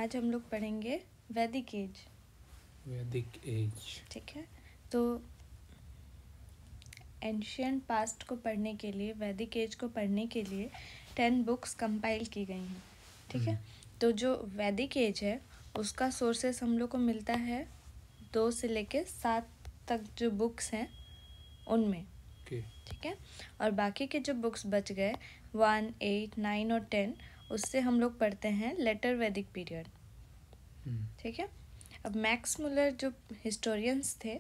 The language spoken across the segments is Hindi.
आज हम लोग पढ़ेंगे वैदिक एज। वैदिक एज। ठीक है, तो एंशियंट पास्ट को पढ़ने के लिए, वैदिक एज को पढ़ने के लिए 10 बुक्स कंपाइल की गई हैं। ठीक है, तो जो वैदिक एज है उसका सोर्सेस हम लोग को मिलता है 2 से लेके 7 तक जो बुक्स हैं उनमें। ठीक है, और बाकी के जो बुक्स बच गए 1, 8, 9 और 10 उससे हम लोग पढ़ते हैं लेटर वैदिक पीरियड। ठीक है, अब मैक्स मुलर जो हिस्टोरियंस थे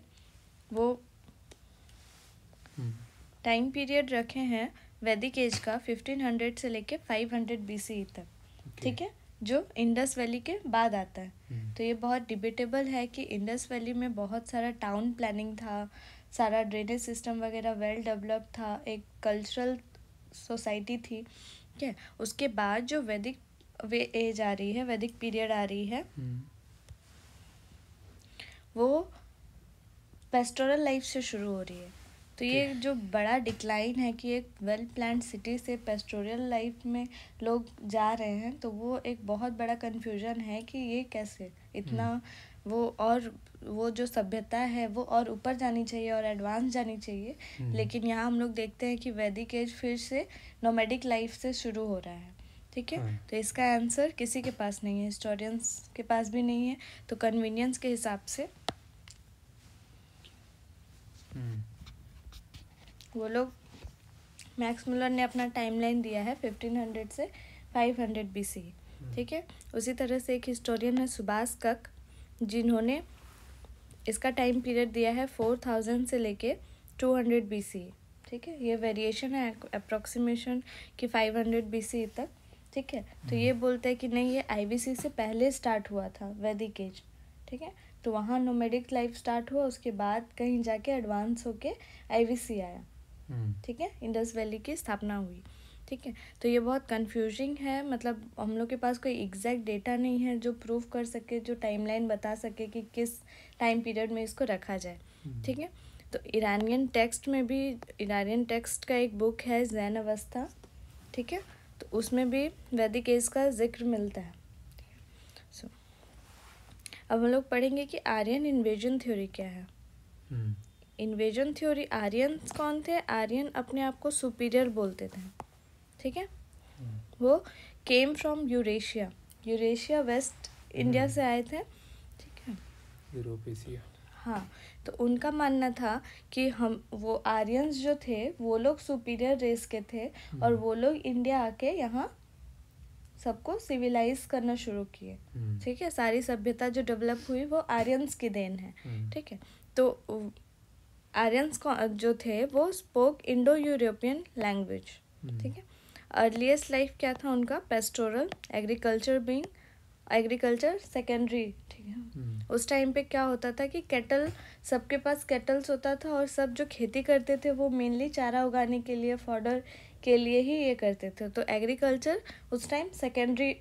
वो टाइम पीरियड रखे हैं वैदिक एज का 1500 से लेके 500 BCE तक। ठीक है, जो इंडस वैली के बाद आता है। तो ये बहुत डिबेटेबल है कि इंडस वैली में बहुत सारा टाउन प्लानिंग था, सारा ड्रेनेज सिस्टम वगैरह वेल डेवलप था, एक कल्चरल सोसाइटी थी। ठीक है, उसके बाद जो वैदिक एज आ रही है, वैदिक पीरियड आ रही है, वो पेस्टोरल लाइफ से शुरू हो रही है। तो ये जो बड़ा डिक्लाइन है कि एक वेल प्लान्ड सिटी से पेस्टोरल लाइफ में लोग जा रहे हैं, तो वो एक बहुत बड़ा कन्फ्यूजन है कि ये कैसे इतना वो जो सभ्यता है वो और ऊपर जानी चाहिए और एडवांस जानी चाहिए। लेकिन यहाँ हम लोग देखते हैं कि वैदिक एज फिर से नोमैडिक लाइफ से शुरू हो रहा है। ठीक है, तो इसका आंसर किसी के पास नहीं है, हिस्टोरियंस के पास भी नहीं है। तो कन्वीनियंस के हिसाब से वो लोग, मैक्स मुलर ने अपना टाइमलाइन दिया है 1500 से 500 BCE। ठीक है, उसी तरह से एक हिस्टोरियन है सुभाष कक, जिन्होंने इसका टाइम पीरियड दिया है 4000 से लेके 200 BCE। ठीक है, ये वेरिएशन है अप्रोक्सीमेशन कि 500 BCE तक। ठीक है, तो ये बोलते हैं कि नहीं, ये IBC से पहले स्टार्ट हुआ था वैदिक एज। ठीक है, तो वहाँ नोमैडिक लाइफ स्टार्ट हुआ, उसके बाद कहीं जाके एडवांस होके IBC आया। ठीक है, इंडस वैली की स्थापना हुई। ठीक है, तो ये बहुत कंफ्यूजिंग है, मतलब हम लोग के पास कोई एग्जैक्ट डेटा नहीं है जो प्रूव कर सके, जो टाइमलाइन बता सके कि किस टाइम पीरियड में इसको रखा जाए। ठीक है, तो ईरानियन टेक्स्ट का एक बुक है जैन अवस्था। ठीक है, तो उसमें भी वैदिक एज का जिक्र मिलता है। अब हम लोग पढ़ेंगे कि आर्यन इन्वेजन थ्योरी क्या है। इन्वेजन थ्योरी, आर्यंस कौन थे? आर्यन अपने आप को सुपीरियर बोलते थे। ठीक है, वो came from Eurasia waste India से आए थे। ठीक है, यूरोप एशिया। हाँ, तो उनका मानना था कि वो आर्यंस जो थे वो लोग सुपीरियर रेस के थे और वो लोग इंडिया आके यहाँ सबको सिविलाइज करना शुरू किए। ठीक है, सारी सभ्यता जो डेवलप हुई वो आर्यंस की देन है। ठीक है, तो आर्यंस जो थे वो स्पोक इंडो यूरोपियन लैंग्वेज। ठीक है, अर्लीस्ट लाइफ क्या था उनका? Pastoral, agriculture secondary. ठीक है, उस टाइम पे क्या होता था कि कैटल, सबके पास कैटल्स होता था और सब जो खेती करते थे वो मेनली चारा उगाने के लिए, फॉडर के लिए ही ये करते थे। तो एग्रीकल्चर उस टाइम सेकेंडरी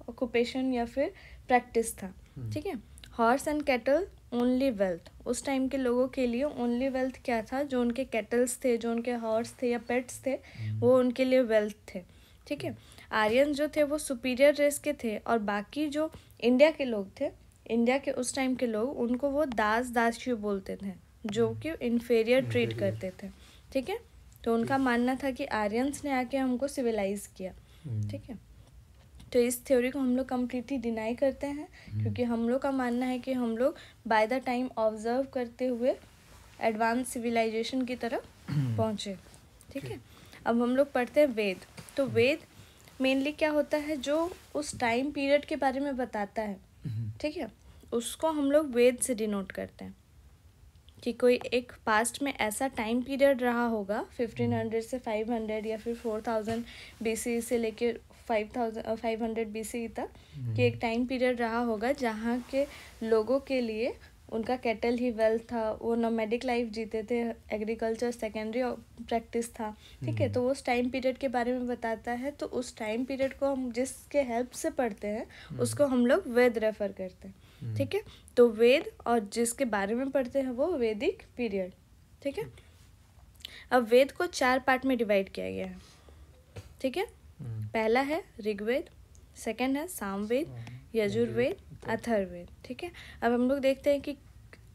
ऑक्यूपेशन या फिर प्रैक्टिस था। ठीक है, horse and cattle only wealth, उस टाइम के लोगों के लिए ओनली वेल्थ क्या था? जो उनके कैटल्स थे, जो उनके हॉर्स थे या पेट्स थे, वो उनके लिए वेल्थ थे। ठीक है, आर्यन जो थे वो सुपीरियर रेस के थे और बाकी जो इंडिया के लोग थे, इंडिया के उस टाइम के लोग, उनको वो दासियों बोलते थे, जो कि इन्फीरियर ट्रीट करते थे। ठीक है, तो उनका मानना था कि आर्यंस ने आके हमको सिविलाइज किया। ठीक है, तो इस थ्योरी को हम लोग कम्प्लीटली डिनाई करते हैं, क्योंकि हम लोग का मानना है कि हम लोग बाय द टाइम ऑब्जर्व करते हुए एडवांस सिविलाइजेशन की तरफ पहुँचे। ठीक है, अब हम लोग पढ़ते हैं वेद। तो वेद मेनली क्या होता है? जो उस टाइम पीरियड के बारे में बताता है। ठीक है, उसको हम लोग वेद से डिनोट करते हैं कि कोई एक पास्ट में ऐसा टाइम पीरियड रहा होगा 1500 से 500 या फिर 4000 BCE से लेके 500 BCE तक, कि एक टाइम पीरियड रहा होगा जहाँ के लोगों के लिए उनका कैटल ही वेल्थ था, वो नोमैडिक लाइफ जीते थे, एग्रीकल्चर सेकेंडरी प्रैक्टिस था। ठीक है, तो वो उस टाइम पीरियड के बारे में बताता है। तो उस टाइम पीरियड को हम जिसके हेल्प से पढ़ते हैं उसको हम लोग वेद रेफर करते हैं। ठीक है, तो वेद और जिसके बारे में पढ़ते हैं वो वैदिक पीरियड। ठीक है, अब वेद को 4 पार्ट में डिवाइड किया गया है। ठीक है, पहला है ऋग्वेद, सेकंड है सामवेद, यजुर्वेद, अथर्ववेद। ठीक है, अब हम लोग देखते हैं कि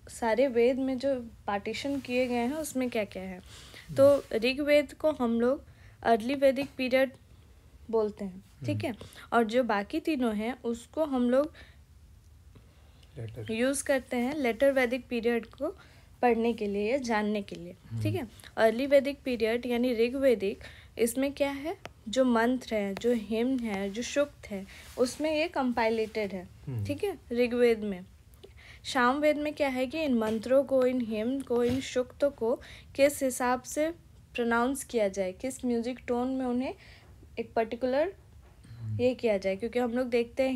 सारे वेद में जो पार्टीशन किए गए हैं उसमें क्या क्या है। तो ऋग्वेद को हम लोग अर्ली वैदिक पीरियड बोलते हैं। ठीक है, और जो बाकी तीनों हैं उसको हम लोग यूज़ करते हैं लेटर वैदिक पीरियड को पढ़ने के लिए या जानने के लिए। ठीक है, अर्ली वैदिक पीरियड यानी ऋग्वेदिक, इसमें क्या है, जो मंत्र है, जो हिम्न है, जो सूक्त है, उसमें ये कंपाइलेटेड है। ठीक है, ऋग्वेद में। सामवेद में क्या है कि इन मंत्रों को, इन हिम्न को, इन सूक्तों को किस हिसाब से प्रोनाउंस किया जाए, किस म्यूजिक टोन में उन्हें एक पर्टिकुलर ये किया जाए, क्योंकि हम लोग देखते हैं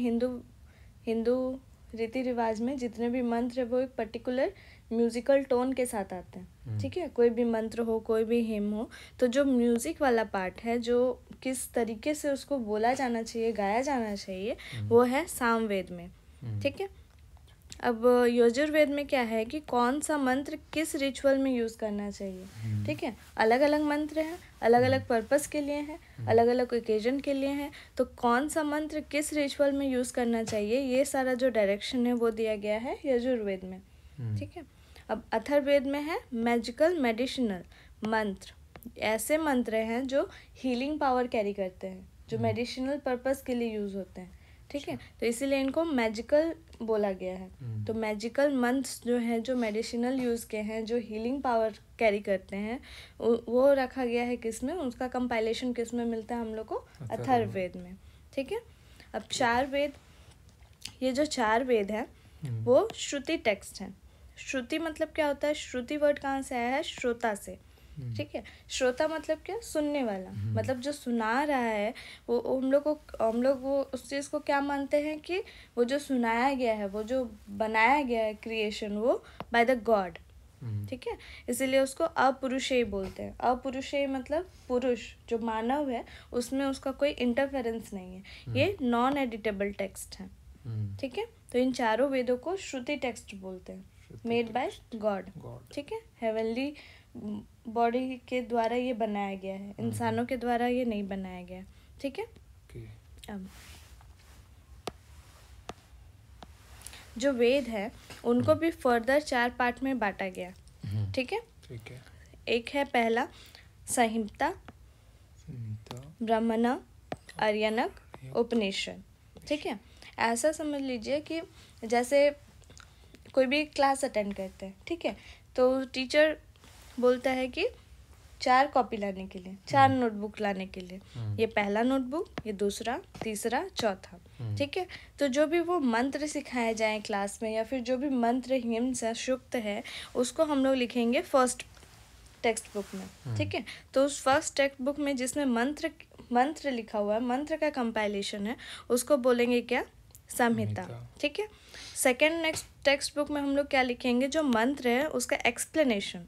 हिंदू रीति रिवाज में जितने भी मंत्र है वो एक पर्टिकुलर म्यूजिकल टोन के साथ आते हैं। ठीक है, कोई भी मंत्र हो, कोई भी हिम हो, तो जो म्यूजिक वाला पार्ट है, जो किस तरीके से उसको बोला जाना चाहिए, गाया जाना चाहिए, वो है सामवेद में। ठीक है, अब यजुर्वेद में क्या है कि कौन सा मंत्र किस रिचुअल में यूज़ करना चाहिए। ठीक है, अलग अलग मंत्र हैं, अलग अलग पर्पस के लिए हैं, अलग अलग ओकेजन के लिए हैं, तो कौन सा मंत्र किस रिचुअल में यूज़ करना चाहिए, ये सारा जो डायरेक्शन है वो दिया गया है यजुर्वेद में। ठीक है, अब अथर्ववेद में है मैजिकल मेडिसिनल मंत्र। ऐसे मंत्र हैं जो हीलिंग पावर कैरी करते हैं, जो मेडिसिनल पर्पस के लिए यूज़ होते हैं। ठीक है, तो इसीलिए इनको मैजिकल बोला गया है। तो मैजिकल मंत्र जो हैं, जो मेडिसिनल यूज़ के हैं, जो हीलिंग पावर कैरी करते हैं, वो रखा गया है किस में, उसका कंपाइलेशन किस में मिलता है हम लोग को, अथर्ववेद में। ठीक है, अब चार वेद, ये जो चार वेद हैं वो श्रुति टेक्स्ट हैं। श्रुति मतलब क्या होता है, श्रुति वर्ड कहाँ से आया है, श्रोता से। ठीक है, श्रोता मतलब क्या, सुनने वाला, मतलब जो सुना रहा है वो हम लोग वो उस चीज़ को क्या मानते हैं कि वो जो सुनाया गया है, वो जो बनाया गया है क्रिएशन, वो बाय द गॉड। ठीक है, इसीलिए उसको अपुरुषेय बोलते हैं। अपुरुषेय मतलब पुरुष जो मानव है उसमें उसका कोई इंटरफेरेंस नहीं है, ये नॉन एडिटेबल टेक्स्ट है। ठीक है, तो इन चारों वेदों को श्रुति टेक्स्ट बोलते हैं, मेड बाय गॉड। ठीक है, हेवनली बॉडी के द्वारा ये बनाया गया है, इंसानों के द्वारा ये नहीं बनाया गया। ठीक है, अब जो वेद है उनको भी फर्दर 4 पार्ट में बांटा गया। ठीक है, एक है पहला संहिता, ब्राह्मण, आर्यनक, उपनिषद। ठीक है, ऐसा समझ लीजिए कि जैसे कोई भी क्लास अटेंड करते हैं, ठीक है, तो टीचर बोलता है कि 4 कॉपी लाने के लिए, 4 नोटबुक लाने के लिए, ये पहला नोटबुक, ये दूसरा, तीसरा, चौथा। ठीक है, तो जो भी वो मंत्र सिखाए जाएं क्लास में, या फिर जो भी मंत्र हिम्न से सूक्त है, उसको हम लोग लिखेंगे फर्स्ट टेक्स्ट बुक में। ठीक है, तो उस फर्स्ट टेक्स्ट बुक में जिसमें मंत्र लिखा हुआ है, मंत्र का कंपाइलेशन है, उसको बोलेंगे क्या, संहिता। ठीक है, सेकेंड नेक्स्ट टेक्स्ट बुक में हम लोग क्या लिखेंगे, जो मंत्र है उसका एक्सप्लेनेशन,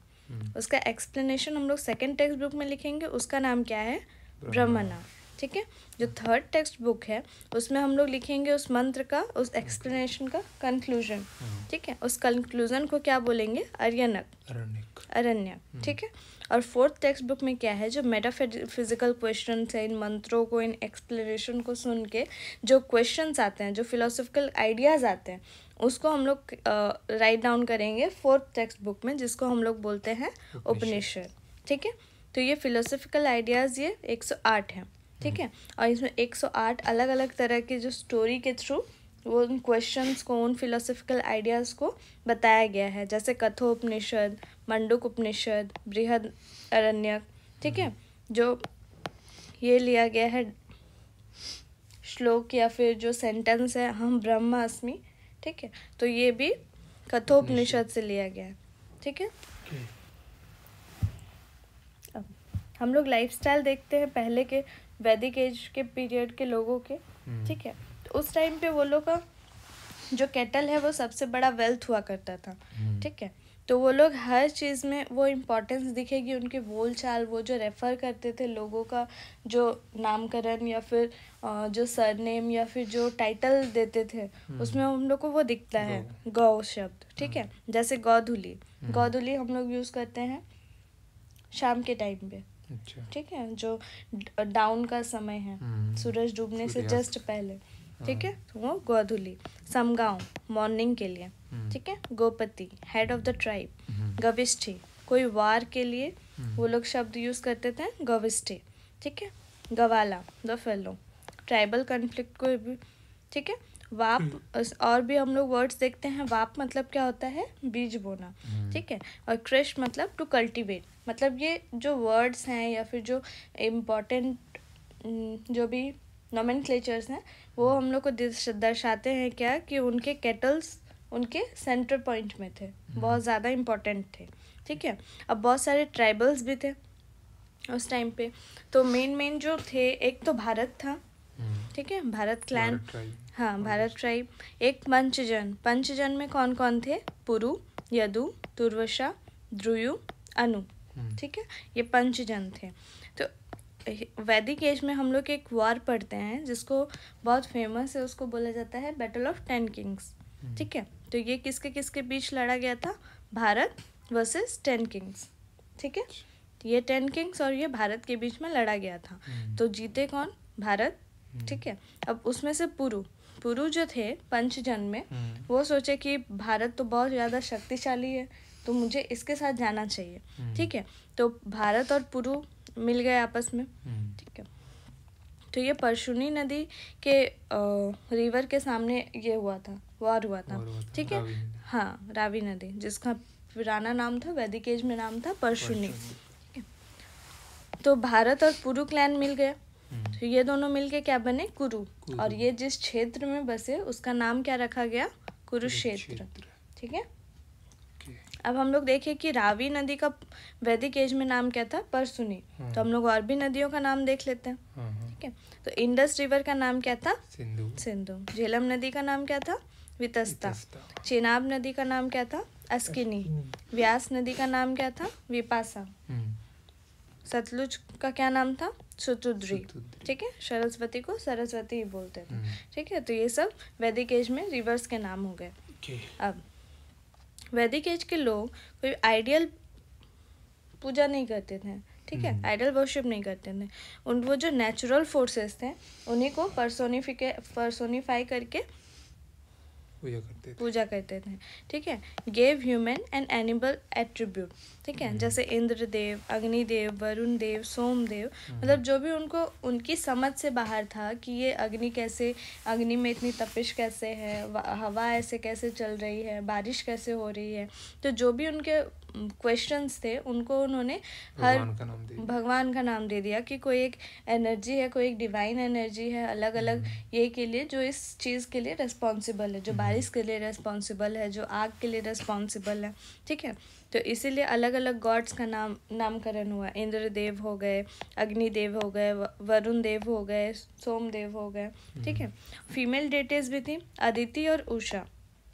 उसका एक्सप्लेनेशन हम लोग सेकेंड टेक्स्ट बुक में लिखेंगे, उसका नाम क्या है, ब्राह्मणा। ठीक है, जो थर्ड टेक्स्ट बुक है उसमें हम लोग लिखेंगे उस मंत्र का, उस एक्सप्लेनेशन का कंक्लूजन। ठीक है, उस कंक्लूजन को क्या बोलेंगे, अरण्यक। ठीक है, और फोर्थ टेक्स्ट बुक में क्या है, जो मेटाफिजिकल क्वेश्चन है, इन मंत्रों को, इन एक्सप्लेनेशन को सुन के जो क्वेश्चंस आते हैं, जो फिलोसॉफिकल आइडियाज़ आते हैं, उसको हम लोग राइट डाउन करेंगे फोर्थ टेक्स्ट बुक में, जिसको हम लोग बोलते हैं उपनिषद। ठीक है, तो ये फिलोसॉफिकल आइडियाज़ ये 108 हैं। ठीक है, और इसमें 108 अलग अलग तरह के जो स्टोरी के थ्रू वो उन क्वेश्चंस को, उन फिलोसॉफिकल आइडियाज़ को बताया गया है, जैसे कठोपनिषद, मंडूक उपनिषद, बृहद अरण्यक। ठीक है, जो ये लिया गया है श्लोक या फिर जो सेंटेंस है, हम ब्रह्मास्मि। ठीक है, तो ये भी कठोपनिषद से लिया गया है। ठीक है, अब हम लोग लाइफस्टाइल देखते हैं पहले के वैदिक एज के पीरियड के लोगों के। ठीक है, तो उस टाइम पे वो लोग का जो केटल है वो सबसे बड़ा वेल्थ हुआ करता था। ठीक है, तो वो लोग हर चीज़ में वो इम्पोर्टेंस दिखेगी, उनके बोल चाल, वो जो रेफ़र करते थे लोगों का जो नामकरण या फिर जो सरनेम या फिर जो टाइटल देते थे, उसमें हम लोग को वो दिखता है गौ शब्द। ठीक है, जैसे गौधुली हम लोग यूज़ करते हैं शाम के टाइम पे। ठीक है, जो डाउन का समय है, सूरज डूबने से जस्ट पहले, ठीक है, तो वो गोधूली। समगांव मॉर्निंग के लिए, ठीक है। Gopati head of the tribe. गविष्ठी कोई वार के लिए वो लोग शब्द यूज करते थे, गविष्ठी, ठीक है। गवाला द फेलो, ट्राइबल कॉन्फ्लिक्ट को भी, ठीक है। वाप और भी हम लोग वर्ड्स देखते हैं। वाप मतलब क्या होता है, बीज बोना, ठीक है। और कृष मतलब टू कल्टीवेट। मतलब ये जो वर्ड्स हैं या फिर जो इम्पोर्टेंट जो भी नोमेनक्लेचर्स हैं वो हम लोग को दर्शाते हैं क्या, कि उनके केटल्स उनके सेंटर पॉइंट में थे, बहुत ज़्यादा इम्पोर्टेंट थे, ठीक है। अब बहुत सारे ट्राइबल्स भी थे उस टाइम पे। तो मेन जो थे, एक तो भारत था, ठीक है, भारत क्लैन, हाँ भारत ट्राइब। एक पंचजन में कौन कौन थे, पुरु, यदु, तुर्वशा, द्रुयु, अनु, ठीक है, ये पंचजन थे। तो वैदिक एज में हम लोग एक वार पढ़ते हैं जिसको बहुत फेमस है, उसको बोला जाता है बैटल ऑफ 10 किंग्स, ठीक है। तो ये किसके किसके बीच लड़ा गया था, भारत वर्सेस 10 किंग्स, ठीक है। ये 10 किंग्स और ये भारत के बीच में लड़ा गया था। तो जीते कौन, भारत, ठीक है। अब उसमें से पुरु जो थे पंचजन में, वो सोचे कि भारत तो बहुत ज़्यादा शक्तिशाली है, तो मुझे इसके साथ जाना चाहिए, ठीक है। तो भारत और पुरु मिल गए आपस में, ठीक है। तो ये परशुनी नदी के रिवर के सामने ये हुआ था, वार हुआ था, ठीक है। हाँ, रावी नदी, जिसका पुराना नाम था, वैदिक एज में नाम था परशुनी, ठीक है। तो भारत और पुरु क्लैन मिल गए, तो ये दोनों मिलके क्या बने, कुरु। और ये जिस क्षेत्र में बसे उसका नाम क्या रखा गया, कुरुक्षेत्र, ठीक है। अब हम लोग देखें कि रावी नदी का वैदिक एज में नाम क्या था, परसुनी। तो हम लोग और भी नदियों का नाम देख लेते हैं, ठीक है। तो इंडस रिवर का नाम क्या था, सिंधु। झेलम नदी का नाम क्या था, वितस्ता। चेनाब नदी का नाम क्या था, अस्किनी। व्यास नदी का नाम क्या था, विपासा। सतलुज का क्या नाम था, सुतुद्री, ठीक है। सरस्वती को सरस्वती ही बोलते थे, ठीक है। तो ये सब वैदिक एज में रिवर्स के नाम हो गए। अब वैदिक एज के लोग कोई आइडियल पूजा नहीं करते थे, ठीक है, आइडल वर्शिप नहीं करते थे। वो जो नेचुरल फोर्सेस थे उन्हीं को पर्सोनिफाई करके पूजा करते थे, ठीक है। Gave human and animal attribute, ठीक है। जैसे इंद्रदेव, अग्निदेव, वरुण देव, सोमदेव, मतलब जो भी उनको उनकी समझ से बाहर था कि ये अग्नि में इतनी तपिश कैसे है, हवा ऐसे कैसे चल रही है, बारिश कैसे हो रही है। तो जो भी उनके क्वेश्चंस थे उनको उन्होंने भगवान का नाम दे दिया कि कोई एक एनर्जी है, कोई एक डिवाइन एनर्जी है अलग अलग ये के लिए, जो इस चीज़ के लिए रिस्पॉन्सिबल है, जो बारिश के लिए रिस्पॉन्सिबल है, जो आग के लिए रिस्पॉन्सिबल है, ठीक है। तो इसीलिए अलग अलग गॉड्स का नामकरण हुआ। इंद्रदेव हो गए, अग्निदेव हो गए, वरुण देव हो गए, सोमदेव हो गए, ठीक है। फीमेल डेटीज भी थी, अदिति और उषा,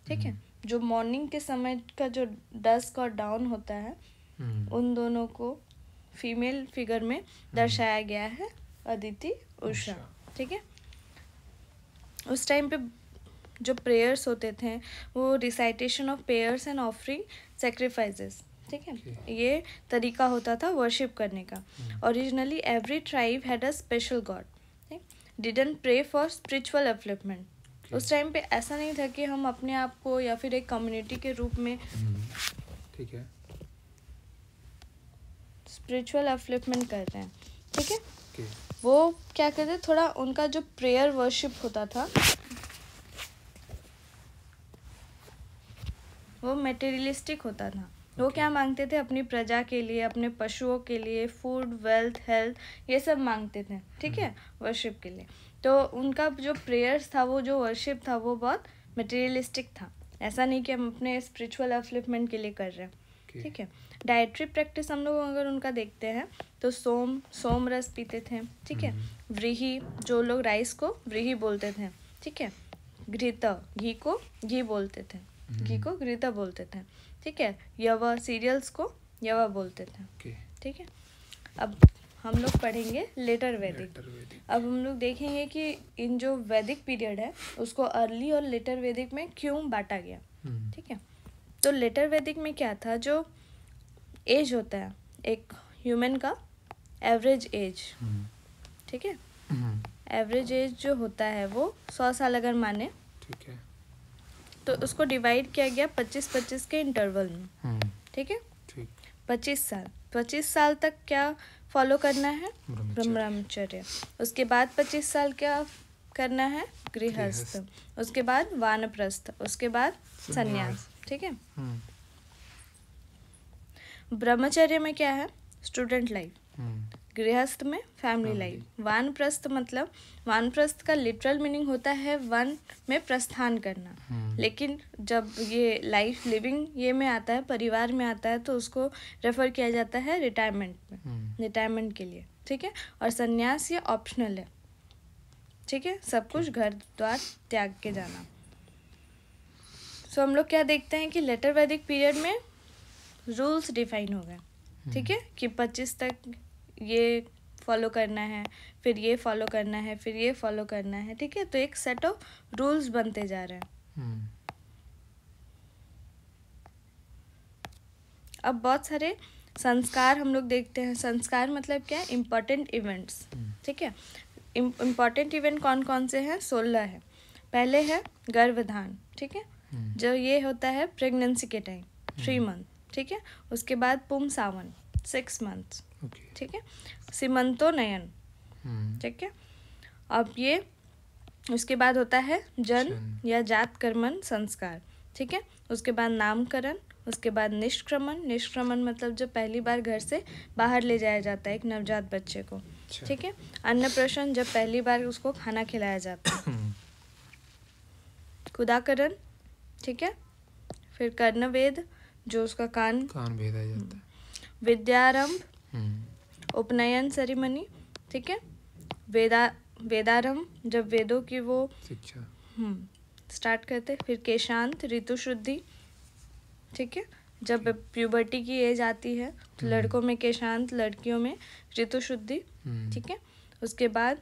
ठीक है। जो मॉर्निंग के समय का जो डस्क और डाउन होता है उन दोनों को फीमेल फिगर में दर्शाया गया है, अदिति, उषा, ठीक है। उस टाइम पे जो प्रेयर्स होते थे वो recitation of prayers and offering sacrifices, ठीक है, ये तरीका होता था वर्शिप करने का। Originally every tribe had a special god, didn't pray for spiritual upliftment. उस टाइम पे ऐसा नहीं था कि हम अपने आप को या फिर एक कम्युनिटी के रूप में, ठीक है, स्पिरिचुअल अपलिफ्टमेंट करते हैं, ठीक है। वो क्या कहते, थोड़ा उनका जो प्रेयर वर्शिप होता था वो मटेरियलिस्टिक होता था। वो क्या मांगते थे, अपनी प्रजा के लिए, अपने पशुओं के लिए फूड, वेल्थ, हेल्थ, ये सब मांगते थे, ठीक है, वर्शिप के लिए। तो उनका जो प्रेयर्स था, वो जो वर्शिप था, वो बहुत मटेरियलिस्टिक था। ऐसा नहीं कि हम अपने स्पिरिचुअल अपलिफ्टमेंट के लिए कर रहे हैं, ठीक है। डाइटरी प्रैक्टिस हम लोग अगर उनका देखते हैं तो सोम रस पीते थे, ठीक है। व्रीही, जो लोग राइस को व्रीही बोलते थे, ठीक है। घृत, घी को घी बोलते थे, घी को घृता बोलते थे, ठीक है। यवा, सीरियल्स को यवा बोलते थे, ठीक है। अब हम लोग पढ़ेंगे लेटर वैदिक। अब हम लोग देखेंगे कि इन जो वैदिक पीरियड है उसको अर्ली और लेटर वैदिक में क्यों बांटा गया, ठीक है। तो लेटर वैदिक में क्या था, जो एज होता है एक ह्यूमन का, एवरेज एज, ठीक है, एवरेज एज जो होता है वो 100 साल अगर माने, ठीक है, तो उसको डिवाइड किया गया 25-25 के इंटरवल में। ठीक है, ठीक, 25 साल तक क्या फॉलो करना है? ब्रह्मचर्य। ब्रह्मचर्य। उसके बाद 25 साल क्या करना है? गृहस्थ। उसके बाद वानप्रस्थ, उसके बाद संन्यास। ठीक है, ब्रह्मचर्य में क्या है? Student life. गृहस्थ में फैमिली लाइफ। वानप्रस्थ मतलब, वानप्रस्थ का लिटरल मीनिंग होता है वन में प्रस्थान करना, लेकिन जब ये लाइफ लिविंग ये में आता है, परिवार में आता है, तो उसको रेफर किया जाता है रिटायरमेंट में, रिटायरमेंट के लिए। ठीक है, और संन्यास ये ऑप्शनल है। ठीक है, सब कुछ घर द्वार त्याग के जाना। सो हम लोग क्या देखते हैं कि लेटर वैदिक पीरियड में रूल्स डिफाइन हो गए। ठीक है, कि 25 तक ये फॉलो करना है, फिर ये फॉलो करना है, फिर ये फॉलो करना है। ठीक है, तो एक सेट ऑफ रूल्स बनते जा रहे हैं। अब बहुत सारे संस्कार हम लोग देखते हैं। संस्कार मतलब क्या है? Important events. ठीक है, इम्पॉर्टेंट इवेंट कौन कौन से हैं? 16 है। पहले है गर्भधान। ठीक है, जो ये होता है प्रेगनेंसी के टाइम, 3 मंथ। ठीक है, उसके बाद पुंसावन 6 मंथ्स। ठीक है, सीमंतोनयन। ठीक है, अब ये उसके बाद होता है जन्म या जात कर्मण संस्कार। ठीक है, उसके बाद नामकरण, उसके बाद निष्क्रमण। निष्क्रमण मतलब जब पहली बार घर से बाहर ले जाया जाता है एक नवजात बच्चे को। ठीक है, अन्नप्राशन जब पहली बार उसको खाना खिलाया जाता है। कुदाकरण। ठीक है, फिर कर्णवेद जो उसका कान भेदा जाता है। विद्यारंभ, उपनयन सेरेमनी। ठीक है, वेदारंभ जब वेदों की वो शिक्षा स्टार्ट करते। फिर केशांत, ऋतु शुद्धि। ठीक है, जब प्यूबर्टी की एज आती है तो लड़कों में केशांत, लड़कियों में ऋतु शुद्धि। ठीक है, उसके बाद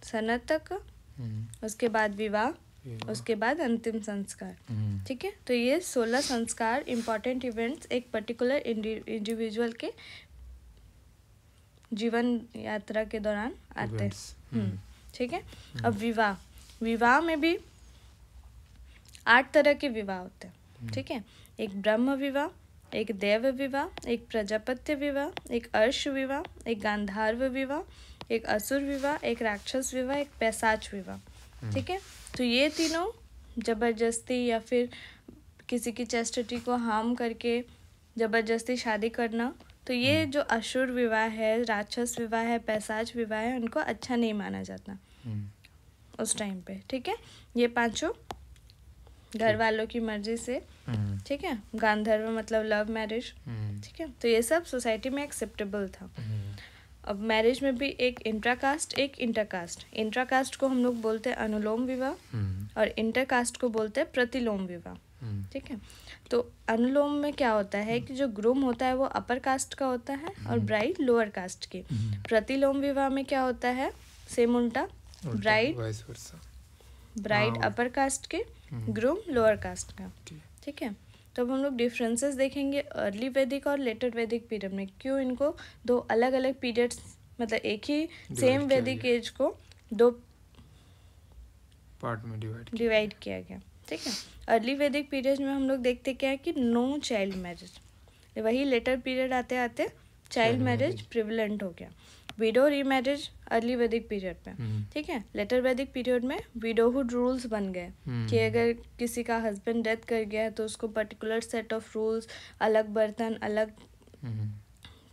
सनतक, उसके बाद विवाह, उसके बाद अंतिम संस्कार। ठीक है, तो ये 16 संस्कार इम्पॉर्टेंट इवेंट्स एक पर्टिकुलर इंडिविजुअल के जीवन यात्रा के दौरान आते हैं। ठीक है, अब विवाह में भी 8 तरह के विवाह होते हैं। ठीक है, एक ब्रह्म विवाह, एक देव विवाह, एक प्रजापत्य विवाह, एक अर्श विवाह, एक गांधार्व विवाह, एक असुर विवाह, एक राक्षस विवाह, एक पैशाच विवाह। ठीक है, तो ये तीनों जबरदस्ती या फिर किसी की चेस्टिटी को हार्म करके जबरदस्ती शादी करना, तो ये जो असुर विवाह है, राक्षस विवाह है, पैशाच विवाह है, उनको अच्छा नहीं माना जाता उस टाइम पे। ठीक है, ये पांचों घर वालों की मर्जी से। ठीक है, गांधर्व मतलब लव मैरिज। ठीक है, तो ये सब सोसाइटी में एक्सेप्टेबल था। अब मैरिज में भी एक इंट्राकास्ट, एक इंटरकास्ट। इंट्राकास्ट को हम लोग बोलते हैं अनुलोम विवाह और इंटरकास्ट को बोलते हैं प्रतिलोम विवाह। ठीक है, तो अनुलोम में क्या होता है कि जो ग्रूम होता है वो अपर कास्ट का होता है और ब्राइड लोअर कास्ट की। प्रतिलोम विवाह में क्या होता है? सेम उल्टा, ब्राइड अपर कास्ट के, ग्रूम लोअर कास्ट का। ठीक है, तो अब हम लोग डिफरेंसेस देखेंगे अर्ली वैदिक और लेटर वैदिक पीरियड में। क्यों इनको दो अलग अलग पीरियड्स, मतलब एक ही सेम वैदिक एज को दो पार्ट में डिवाइड किया गया। ठीक है, अर्ली वैदिक पीरियड में हम लोग देखते क्या है कि नो चाइल्ड मैरिज। वही लेटर पीरियड आते आते चाइल्ड मैरिज प्रिवलेंट हो गया। विडो रीमैरिज अर्ली वैदिक पीरियड पे। ठीक है, लेटर वैदिक पीरियड में विडोहुड रूल्स बन गए कि अगर किसी का हस्बैंड डेथ कर गया है तो उसको पर्टिकुलर सेट ऑफ रूल्स, अलग बर्तन, अलग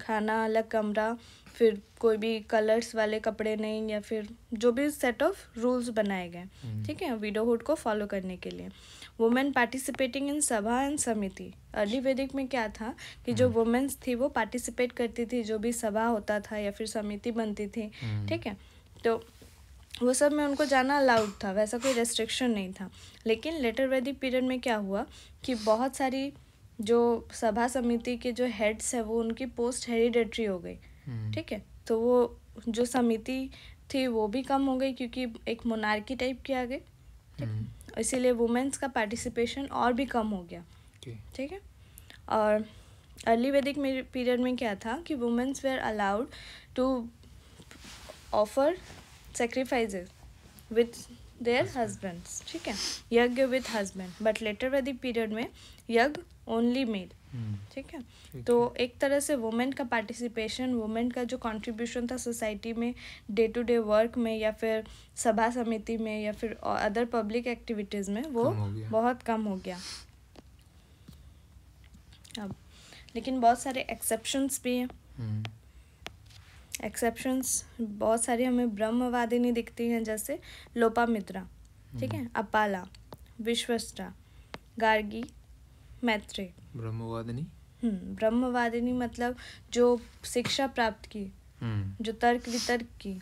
खाना, अलग कमरा, फिर कोई भी कलर्स वाले कपड़े नहीं, या फिर जो भी सेट ऑफ रूल्स बनाए गए। ठीक है, विडोहुड को फॉलो करने के लिए। वुमेन पार्टिसिपेटिंग इन सभा एंड समिति। अर्ली वैदिक में क्या था कि जो वुमेन्स थी वो पार्टिसिपेट करती थी, जो भी सभा होता था या फिर समिति बनती थी। ठीक है, तो वो सब में उनको जाना अलाउड था, वैसा कोई रेस्ट्रिक्शन नहीं था। लेकिन लेटर वैदिक पीरियड में क्या हुआ कि बहुत सारी जो सभा समिति के जो हेड्स है वो उनकी पोस्ट हेरिडेटरी हो गई। ठीक है, तो वो जो समिति थी वो भी कम हो गई क्योंकि एक मोनार्की टाइप की आ गई। इसीलिए वुमेन्स का पार्टिसिपेशन और भी कम हो गया। ठीक है, और अर्ली वैदिक पीरियड में क्या था कि womens were allowed to offer sacrifices with their husbands, ठीक है, yajna with husband. But later Vedic period में यज्ञ ओनली मेल, ठीक है. तो एक तरह से वुमेन का पार्टिसिपेशन, वुमेन का जो कंट्रीब्यूशन था सोसाइटी में डे टू डे वर्क में या फिर सभा समिति में या फिर अदर पब्लिक एक्टिविटीज़ में वो बहुत कम हो गया. अब लेकिन बहुत सारे एक्सेप्शंस भी हैं. एक्सेप्शंस बहुत सारी हमें ब्रह्मवादिनी दिखती हैं, जैसे लोपामित्रा, ठीक है, अपाला, विश्वस्ता, गार्गी, मैत्रेय. ब्रह्मवादिनी मतलब जो शिक्षा प्राप्त की, जो तर्क वितर्क की,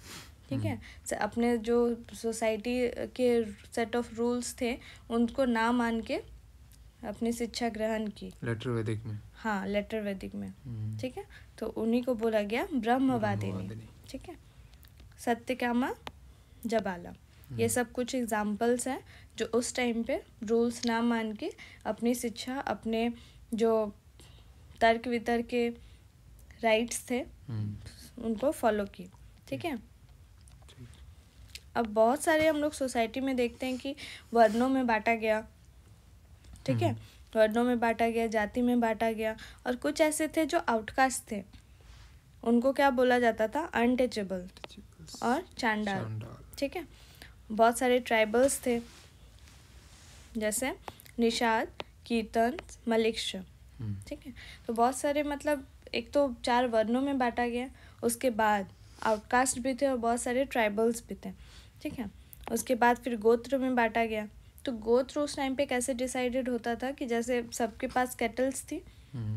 ठीक है, अपने जो सोसाइटी के सेट ऑफ रूल्स थे उनको ना मान के अपनी शिक्षा ग्रहण की. लेटर वैदिक में. हाँ, लेटर वैदिक में, ठीक है. तो उन्हीं को बोला गया ब्रह्मवादिनी, ठीक है. सत्यकामा, जबाला, ये सब कुछ एग्जाम्पल्स हैं जो उस टाइम पे रूल्स ना मान के अपनी शिक्षा, अपने जो तर्क वितर्क के राइट्स थे उनको फॉलो की, ठीक है. अब बहुत सारे हम लोग सोसाइटी में देखते हैं कि वर्णों में बांटा गया, ठीक है, वर्णों में बांटा गया, जाति में बांटा गया, और कुछ ऐसे थे जो आउटकास्ट थे, उनको क्या बोला जाता था, अनटचेबल और चांडाल, ठीक है. बहुत सारे ट्राइबल्स थे जैसे निषाद, कीर्तन, मलिक्ष, ठीक है. तो बहुत सारे, मतलब एक तो 4 वर्णों में बांटा गया, उसके बाद आउटकास्ट भी थे और बहुत सारे ट्राइबल्स भी थे, ठीक है. उसके बाद फिर गोत्र में बांटा गया. तो गोत्र उस टाइम पे कैसे डिसाइडेड होता था कि जैसे सबके पास कैटल्स थी,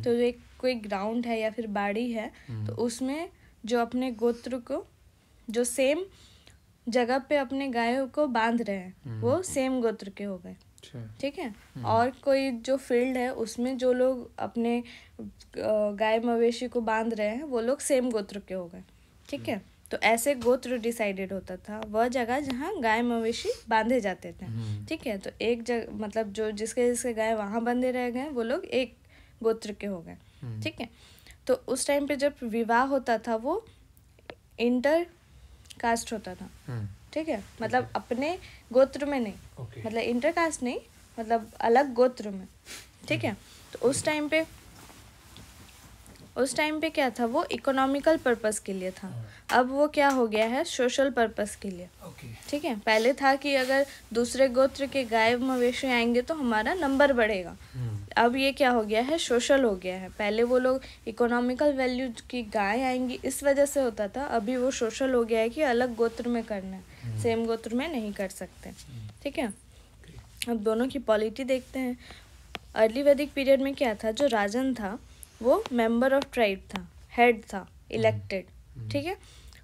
तो एक कोई ग्राउंड है या फिर बाड़ी है, तो उसमें जो अपने गोत्र को, जो सेम जगह पे अपने गायों को बांध रहे हैं वो सेम गोत्र के हो गए, ठीक है. और कोई जो फील्ड है उसमें जो लोग अपने गाय मवेशी को बांध रहे हैं वो लोग सेम गोत्र के हो गए, ठीक है. तो ऐसे गोत्र डिसाइडेड होता था, वह जगह जहाँ गाय मवेशी बांधे जाते थे, ठीक है. तो एक जगह, मतलब जो जिसके गाय वहाँ बंधे रह गए वो लोग एक गोत्र के हो गए, ठीक है. तो उस टाइम पे जब विवाह होता था वो इंटर कास्ट होता था, ठीक है, मतलब अपने गोत्र में नहीं, मतलब इंटर कास्ट नहीं, मतलब अलग गोत्र में, ठीक है. तो उस टाइम पे क्या था, वो इकोनॉमिकल पर्पस के लिए था. अब वो क्या हो गया है, सोशल पर्पस के लिए, ठीक है. पहले था कि अगर दूसरे गोत्र के गाय मवेशी आएंगे तो हमारा नंबर बढ़ेगा. अब ये क्या हो गया है, सोशल हो गया है. पहले वो लोग इकोनॉमिकल वैल्यू की गाय आएंगी इस वजह से होता था, अभी वो सोशल हो गया है कि अलग गोत्र में करना है, सेम गोत्र में नहीं कर सकते, ठीक है. अब दोनों की पॉलिटी देखते हैं. अर्ली वैदिक पीरियड में क्या था, जो राजन था वो मेंबर ऑफ ट्राइब था, हेड था, इलेक्टेड, ठीक है.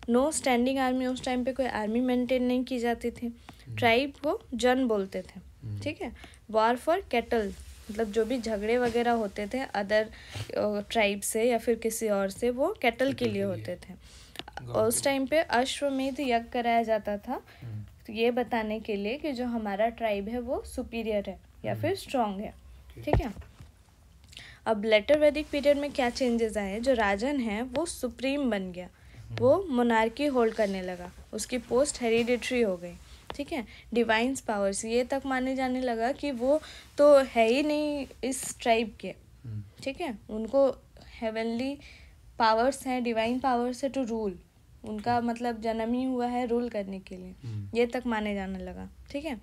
नो स्टैंडिंग आर्मी, उस टाइम पे कोई आर्मी मेंटेन नहीं की जाती थी. ट्राइब को जन बोलते थे, ठीक है. वॉर फॉर कैटल, मतलब जो भी झगड़े वगैरह होते थे अदर ट्राइब से या फिर किसी और से, वो कैटल के लिए होते थे. उस टाइम पे अश्वमेध यज्ञ कराया जाता था, तो ये बताने के लिए कि जो हमारा ट्राइब है वो सुपीरियर है या फिर स्ट्रांग है, ठीक है. अब लेटर वैदिक पीरियड में क्या चेंजेस आए, जो राजन है वो सुप्रीम बन गया, वो मोनार्की होल्ड करने लगा, उसकी पोस्ट हेरिडिटरी हो गई, ठीक है. डिवाइन्स पावर्स, ये तक माने जाने लगा कि वो तो है ही नहीं इस ट्राइब के, ठीक है. उनको हेवनली पावर्स हैं, डिवाइन पावर्स है टू रूल, उनका मतलब जन्म ही हुआ है रूल करने के लिए, ये तक माने जाने लगा, ठीक है.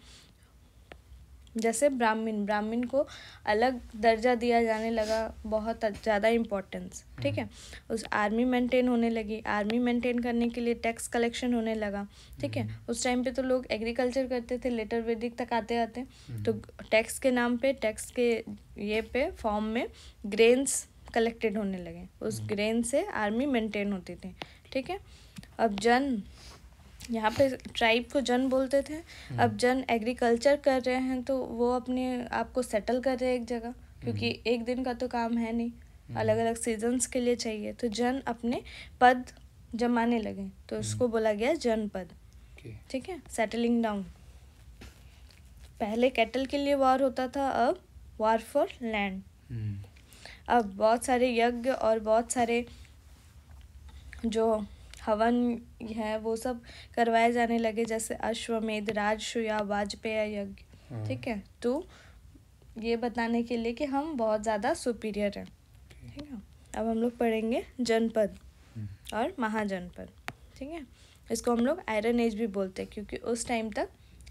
जैसे ब्राह्मण को अलग दर्जा दिया जाने लगा, बहुत ज़्यादा इम्पोर्टेंस, ठीक है. उस आर्मी मेंटेन होने लगी, आर्मी मेंटेन करने के लिए टैक्स कलेक्शन होने लगा, ठीक है. उस टाइम पे तो लोग एग्रीकल्चर करते थे, लेटर वैदिक तक आते आते तो टैक्स के नाम पे, टैक्स के ये पे फॉर्म में ग्रेन्स कलेक्टेड होने लगे, उस ग्रेन से आर्मी मेंटेन होती थी, ठीक है. अब जन, यहाँ पे ट्राइब को जन बोलते थे. अब जन एग्रीकल्चर कर रहे हैं तो वो अपने आप को सेटल कर रहे हैं एक जगह, क्योंकि एक दिन का तो काम है नहीं, अलग अलग सीजन्स के लिए चाहिए, तो जन अपने पद जमाने लगे, तो उसको बोला गया जनपद, ठीक है. Settling down. पहले कैटल के लिए वॉर होता था, अब वॉर फॉर लैंड. अब बहुत सारे यज्ञ और बहुत सारे जो हवन है वो सब करवाए जाने लगे, जैसे अश्वमेध, राजसूया, वाजपेय यज्ञ। हाँ। ठीक है, तो ये बताने के लिए कि हम बहुत ज़्यादा सुपीरियर हैं। ठीक है, अब हम लोग पढ़ेंगे जनपद और महाजनपद। ठीक है, इसको हम लोग आयरन एज भी बोलते हैं, क्योंकि उस टाइम तक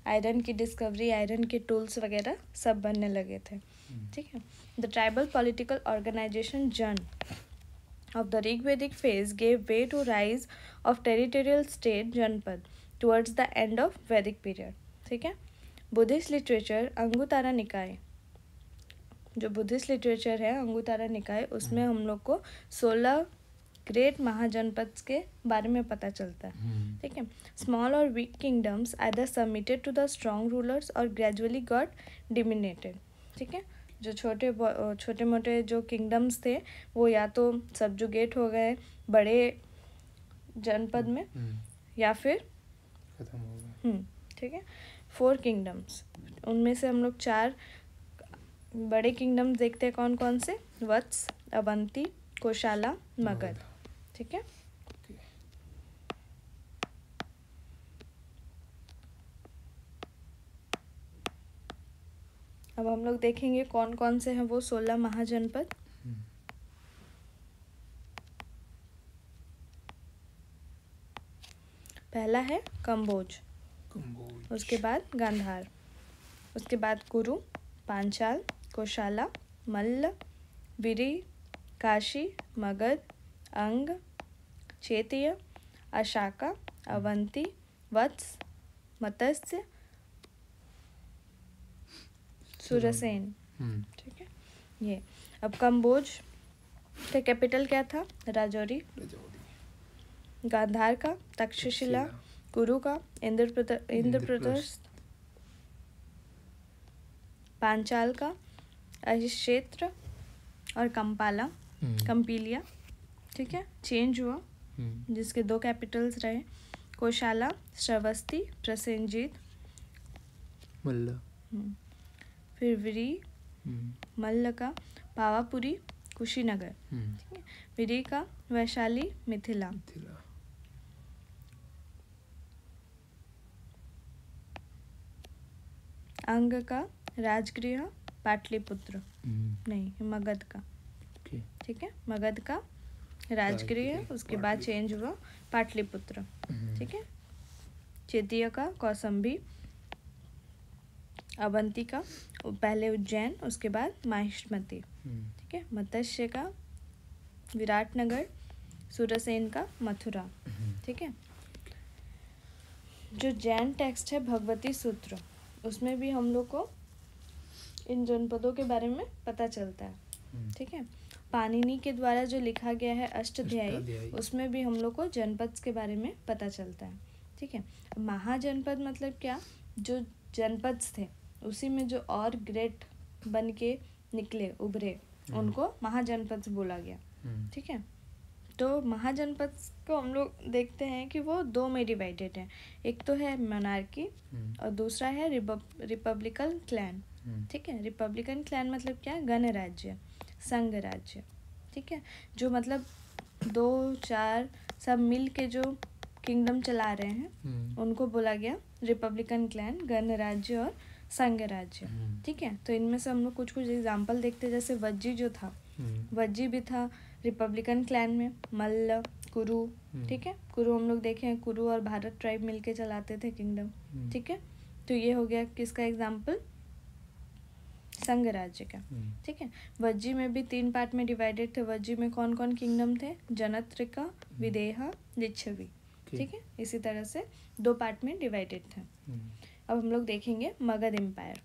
आयरन की डिस्कवरी, आयरन के टूल्स वगैरह सब बनने लगे थे। ठीक है, द ट्राइबल पॉलिटिकल ऑर्गेनाइजेशन जन of the Rigvedic phase gave way to rise of territorial state Janpad towards the end of Vedic period. ठीक है, बुद्धिस्ट लिटरेचर अंगुतारा निकाय, जो बुद्धिस्ट लिटरेचर है अंगुतारा निकाय, उसमें हम लोग को 16 ग्रेट महाजनपद के बारे में पता चलता है। ठीक है, स्मॉल और weak kingdoms either submitted to the strong rulers और ग्रेजुअली गॉट डिमिनेटेड। ठीक है, जो छोटे मोटे जो किंगडम्स थे वो या तो सबजुगेट हो गए बड़े जनपद में, या फिर खत्म हो गए। ठीक है, 4 किंगडम्स, उनमें से हम लोग 4 बड़े किंगडम्स देखते हैं। कौन कौन से? वत्स, अवंती, कोशाला, मगध। ठीक है, अब हम लोग देखेंगे कौन कौन से हैं वो 16 महाजनपद। पहला है कंबोज, उसके बाद गांधार, उसके बाद कुरु, पांचाल, कोशाला, मल्ल, विरी, काशी, मगध, अंग, चेतिय, अशाका, अवंती, वत्स, मत्स्य, सुरसेन। ठीक है, ये अब कंबोज का कैपिटल क्या था? राजौरी। गांधार का तक्षशिला, कुरु का इंद्रप्रस्थ, पांचाल का अहिक्षेत्र और कंपिलिया। ठीक है, चेंज हुआ, जिसके 2 कैपिटल्स रहे, कोशाला, श्रावस्ती, प्रसेनजीत, मल्ल, फिर विरी, मल्ल का पावापुरी, कुशीनगर। ठीक है, विरी का वैशाली, मिथिला। अंग का राजगृह, पाटलिपुत्र। नहीं, मगध का। ठीक है, मगध का राजगृह, उसके बाद चेंज हुआ पाटलिपुत्र। ठीक है, चेतिय का कौसंबी, अवंती का पहले उज्जैन, उसके बाद माहिष्मती। ठीक है, मत्स्य का विराटनगर, सुरसेन का मथुरा। ठीक है, जो जैन टेक्स्ट है भगवती सूत्र, उसमें भी हम लोग को इन जनपदों के बारे में पता चलता है। ठीक है, पाणिनि के द्वारा जो लिखा गया है अष्टाध्यायी, उसमें भी हम लोग को जनपद के बारे में पता चलता है। ठीक है, महाजनपद मतलब क्या? जो जनपद थे उसी में जो और ग्रेट बन के निकले, उभरे, उनको महाजनपद बोला गया। ठीक है, तो महाजनपद को हम लोग देखते हैं कि वो 2 में डिवाइडेड है। एक तो है मोनार्की और दूसरा है रिपब्लिकन क्लैन। ठीक है, रिपब्लिकन क्लैन मतलब क्या? गणराज्य, संघ राज्य। ठीक है, जो मतलब 2-4 सब मिल के जो किंगडम चला रहे हैं उनको बोला गया रिपब्लिकन क्लैन, गणराज्य और संघ राज्य। ठीक है, तो इनमें से हम लोग कुछ एग्जाम्पल देखते हैं। जैसे वज्जी जो था, वज्जी भी था रिपब्लिकन क्लैन में। मल्ल, कुरु। ठीक है, कुरु हम लोग देखे हैं, कुरु और भारत ट्राइब मिलके चलाते थे किंगडम। ठीक है, तो ये हो गया किसका एग्जाम्पल? संघ राज्य का। ठीक है, वज्जी में भी 3 पार्ट में डिवाइडेड थे। वज्जी में कौन कौन किंगडम थे? जनत्रिका, विदेहा, लिच्छवी। ठीक है, इसी तरह से 2 पार्ट में डिवाइडेड थे। अब हम लोग देखेंगे मगध एम्पायर।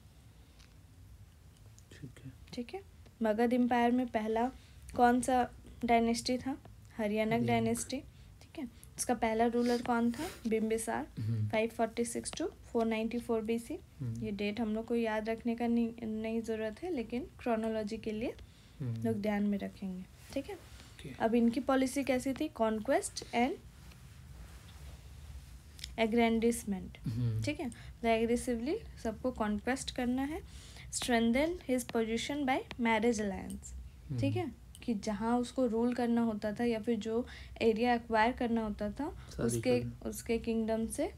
ठीक है, मगध एम्पायर में पहला कौन सा डायनेस्टी था? हरियाणक डायनेस्टी। ठीक है, उसका पहला रूलर कौन था? Bimbisara, 546 to 494 BC। ये डेट हम लोग को याद रखने का नहीं ज़रूरत है, लेकिन क्रोनोलॉजी के लिए लोग ध्यान में रखेंगे। ठीक है, अब इनकी पॉलिसी कैसी थी? Conquest and aggrandisement. ठीक है, एग्रेसिवली सबको कॉन्क्वेस्ट करना है। Strengthen his position by marriage alliance. ठीक है, कि जहाँ उसको रूल करना होता था या फिर जो एरिया एक्वायर करना होता था उसके किंगडम से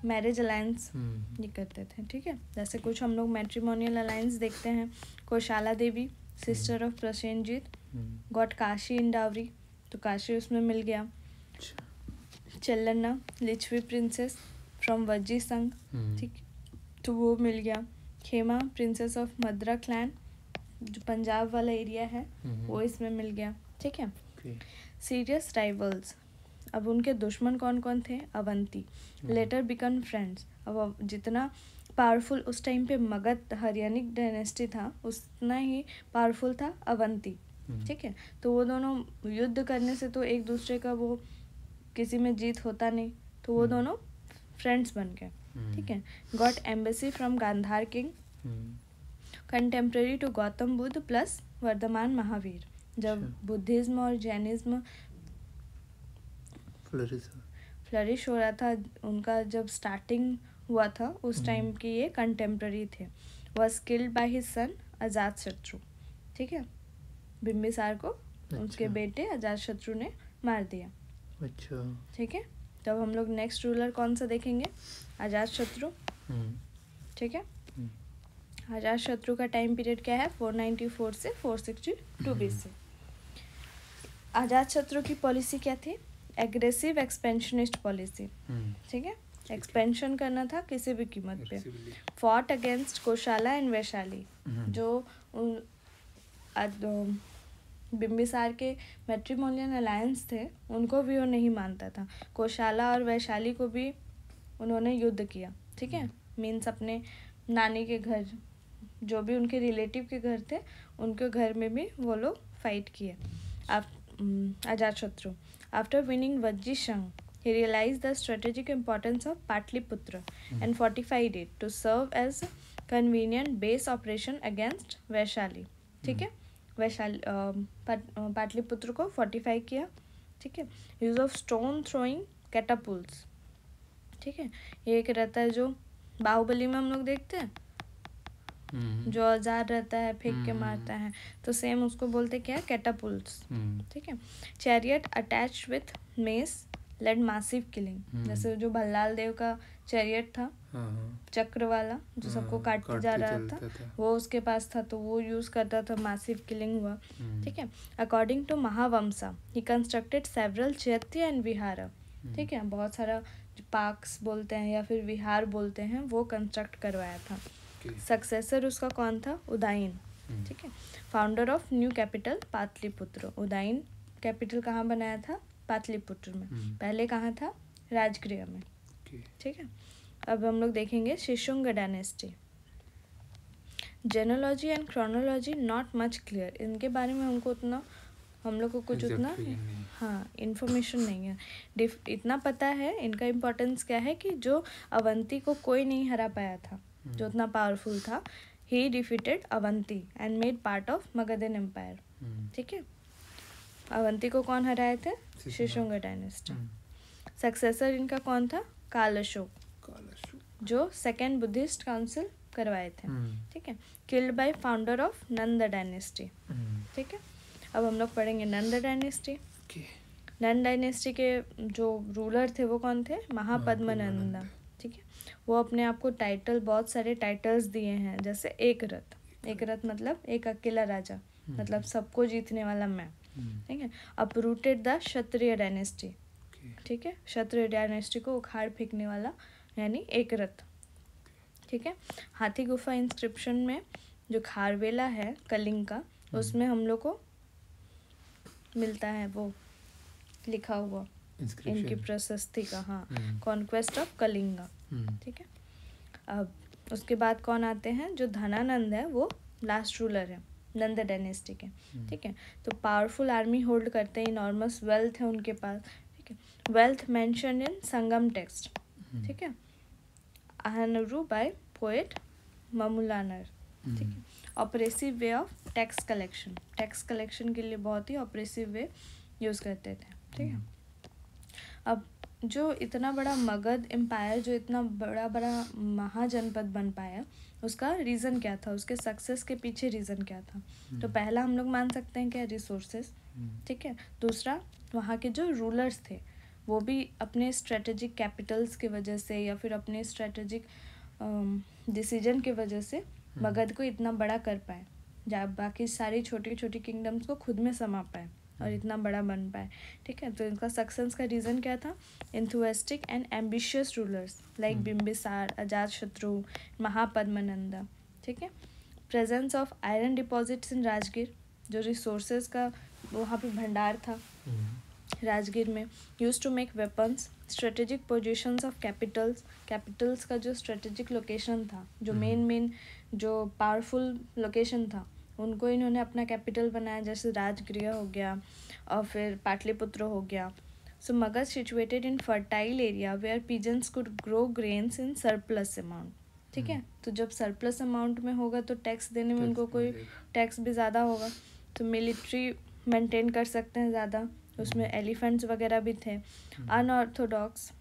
मैरिज अलायंस ये करते थे। ठीक है, जैसे कुछ हम लोग मैट्रिमोनियल अलायंस देखते हैं। Kosala Devi sister of Prasenjit got Kashi in dowry, तो काशी उसमें मिल गया। चेल्लन्ना लिच्छवी प्रिंसेस फ्रॉम वज्जी संघ, ठीक, तो वो मिल गया। खेमा प्रिंसेस ऑफ मद्रा क्लैन, जो पंजाब वाला एरिया है, वो इसमें मिल गया। ठीक है, सीरियस राइवल्स, अब उनके दुश्मन कौन कौन थे? Avanti, letter become friends. अब जितना पावरफुल उस टाइम पे मगध हरियाणिक डायनेस्टी था उतना ही पावरफुल था अवंती। ठीक है, तो वो दोनों युद्ध करने से तो एक दूसरे का वो किसी में जीत होता नहीं, तो वो दोनों फ्रेंड्स बन गए। ठीक है, got embassy from Gandhara king, contemporary to Gautam Buddha plus Vardhamana Mahavira. जब बुद्धिज्म और जैनिज्म फ्लरिश हो रहा था, उनका जब स्टार्टिंग हुआ था उस टाइम की ये कंटेम्प्रेरी थे। Was killed by his son Ajatashatru. ठीक है, बिम्बिसार को उसके बेटे अजात शत्रु ने मार दिया। अच्छा, ठीक है, तो अब हम लोग नेक्स्ट रूलर कौन सा देखेंगे? अजात शत्रु। ठीक है, अजात शत्रु का टाइम पीरियड क्या है? 494 से 462 BC। अजात शत्रु की पॉलिसी क्या थी? Aggressive expansionist policy. ठीक है, एक्सपेंशन करना था किसी भी कीमत पे। फॉट अगेंस्ट कोशाला एंड वैशाली, जो बिम्बिसार के मैट्रिमोनियल अलायंस थे उनको भी वो नहीं मानता था। कोशाला और वैशाली को भी उन्होंने युद्ध किया। ठीक है, मीन्स अपने नानी के घर, जो भी उनके रिलेटिव के घर थे, उनके घर में भी वो लोग फाइट किए। अजातशत्रु आफ्टर विनिंग वज्जी संघ he realized the strategic importance of Patliputra and fortified it to serve as convenient base operation against Vaishali. ठीक है, वैशाली पाटलिपुत्र को फोर्टिफाई किया। ठीक है, यूज ऑफ स्टोन थ्रोइंग कैटापुल्स। ठीक है, ये एक रहता है जो बाहुबली में हम लोग देखते हैं, जो औजार रहता है फेंक के मारता है, तो सेम उसको बोलते क्या? कैटापुल्स। ठीक है, chariot attach with mace led massive killing, जैसे जो भल्लाल देव का चैरियट था, चक्र वाला जो सबको काटते जा रहा था, वो उसके पास था, तो वो यूज करता था, मासिव किलिंग हुआ। ठीक है, according to Mahavamsa he constructed several chaitya and vihara. ठीक है, बहुत सारा पार्क्स बोलते हैं या फिर विहार बोलते हैं, वो कंस्ट्रक्ट करवाया था। सक्सेसर उसका कौन था? उदयन। ठीक है, founder of new capital Pataliputra. Udayan capital कहाँ बनाया था? पाटलिपुत्र में। पहले कहाँ था? राजगृह में। ठीक है, अब हम लोग देखेंगे Shishunaga dynasty. Genealogy and chronology not much clear, इनके बारे में हमको उतना, हम लोग को कुछ उतना इन्फॉर्मेशन नहीं है। इतना पता है इनका इम्पोर्टेंस क्या है कि जो अवंती को कोई नहीं हरा पाया था, जो उतना पावरफुल था, ही defeated Avanti and made part of Magadhan empire. ठीक है, अवंती को कौन हराए थे? शिशुंग डायनेस्टी। सक्सेसर इनका कौन था? काल अशोक, जो सेकेंड बुद्धिस्ट काउंसिल करवाए थे। ठीक है, killed by founder of Nand dynasty. ठीक है, अब हम लोग पढ़ेंगे नंद डायनेस्टी। नंद डायनेस्टी के जो रूलर थे वो कौन थे? महापद्मनंदा। ठीक है, वो अपने आप को टाइटल, बहुत सारे टाइटल्स दिए हैं, जैसे एक रथ। एक रथ मतलब एक अकेला राजा, मतलब सबको जीतने वाला मैं। ठीक है, अपरूटेड द क्षत्रिय डायनेस्टी। ठीक है, क्षत्रिय डायनेस्टी को उखाड़ फेंकने वाला यानी एक रथ। ठीक है, हाथी गुफा इंस्क्रिप्शन में जो खारवेला है कलिंग का, उसमें हम लोग को मिलता है वो लिखा हुआ इनकी प्रशस्ति का। हाँ, कॉन्क्वेस्ट ऑफ कलिंगा। ठीक है, अब उसके बाद कौन आते हैं? जो धनानंद है वो लास्ट रूलर है नंद डायनेस्टी के। ठीक है, तो पावरफुल आर्मी होल्ड करते हैं, इनॉर्मस वेल्थ है उनके पास। ठीक है, wealth mention in Sangam text. ठीक है, आहनरू बाय पोएट ममुलानर। ठीक है, oppressive way of tax collection. Tax collection के लिए बहुत ही ऑपरेसिव वे यूज़ करते थे। ठीक है, अब जो इतना बड़ा मगध एम्पायर, जो इतना बड़ा बड़ा महाजनपद बन पाया, उसका रीज़न क्या था, उसके सक्सेस के पीछे रीज़न क्या था। तो पहला हम लोग मान सकते हैं क्या, रिसोर्सेज, ठीक है। दूसरा, वहाँ के जो रूलर्स थे वो भी अपने स्ट्रेटेजिक कैपिटल्स की वजह से या फिर अपने स्ट्रेटेजिक डिसीजन की वजह से मगध को इतना बड़ा कर पाए, जब बाकी सारी छोटी छोटी किंगडम्स को खुद में समा पाए और इतना बड़ा बन पाए, ठीक है। तो इनका सक्सेस का रीज़न क्या था, enthusiastic and ambitious rulers like Bimbisara, Ajatashatru, Mahapadmananda, ठीक है। Presence of iron deposits in Rajgir, जो रिसोर्सेज का वहाँ पे भंडार था राजगीर में, use to make weapons, strategic positions of capitals का जो स्ट्रेटेजिक लोकेशन था, जो मेन जो पावरफुल लोकेशन था, उनको इन्होंने अपना कैपिटल बनाया, जैसे राजगृह हो गया और फिर पाटलिपुत्र हो गया। So Magadha situated in fertile area where peasants could grow grains in surplus amount, ठीक है। तो जब सरप्लस अमाउंट में होगा तो टैक्स देने में उनको कोई टैक्स भी ज़्यादा होगा, तो मिलिट्री मेंटेन कर सकते हैं ज़्यादा, उसमें एलिफेंट्स वगैरह भी थे। Unorthodox